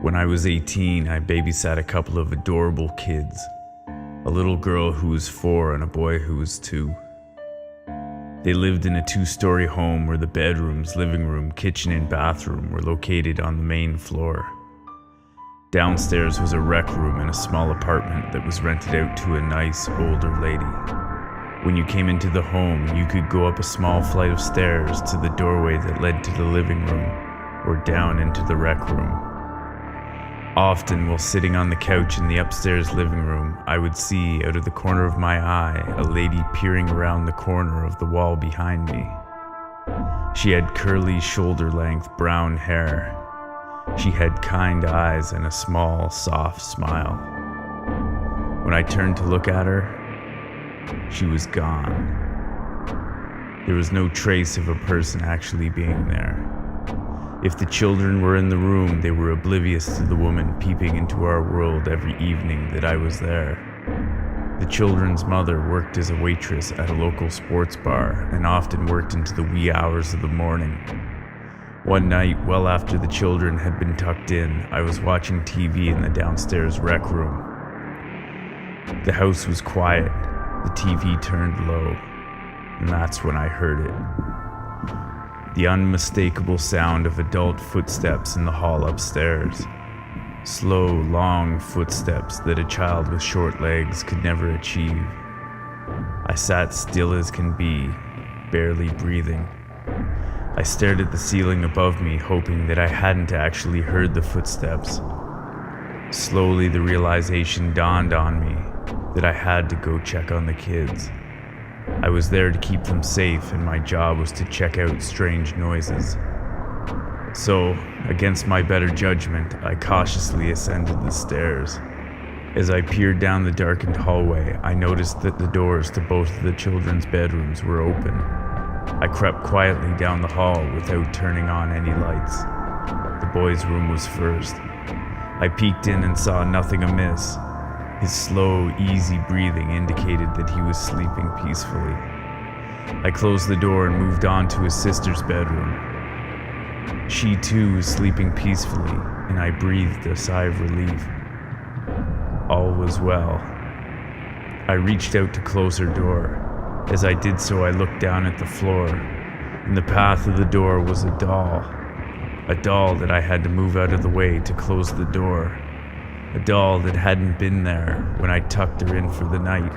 When I was 18, I babysat a couple of adorable kids, a little girl who was 4 and a boy who was 2. They lived in a 2-story home where the bedrooms, living room, kitchen, and bathroom were located on the main floor. Downstairs was a rec room and a small apartment that was rented out to a nice, older lady. When you came into the home, you could go up a small flight of stairs to the doorway that led to the living room, or down into the rec room. Often, while sitting on the couch in the upstairs living room, I would see, out of the corner of my eye, a lady peering around the corner of the wall behind me. She had curly, shoulder-length brown hair. She had kind eyes and a small, soft smile. When I turned to look at her, she was gone. There was no trace of a person actually being there. If the children were in the room, they were oblivious to the woman peeping into our world every evening that I was there. The children's mother worked as a waitress at a local sports bar and often worked into the wee hours of the morning. One night, well after the children had been tucked in, I was watching TV in the downstairs rec room. The house was quiet, the TV turned low, and that's when I heard it. The unmistakable sound of adult footsteps in the hall upstairs. Slow, long footsteps that a child with short legs could never achieve. I sat still as can be, barely breathing. I stared at the ceiling above me, hoping that I hadn't actually heard the footsteps. Slowly, the realization dawned on me that I had to go check on the kids. I was there to keep them safe, and my job was to check out strange noises. So, against my better judgment, I cautiously ascended the stairs. As I peered down the darkened hallway, I noticed that the doors to both of the children's bedrooms were open. I crept quietly down the hall without turning on any lights. The boy's room was first. I peeked in and saw nothing amiss. His slow, easy breathing indicated that he was sleeping peacefully. I closed the door and moved on to his sister's bedroom. She too was sleeping peacefully, and I breathed a sigh of relief. All was well. I reached out to close her door. As I did so, I looked down at the floor. In the path of the door was a doll that I had to move out of the way to close the door. A doll that hadn't been there when I tucked her in for the night.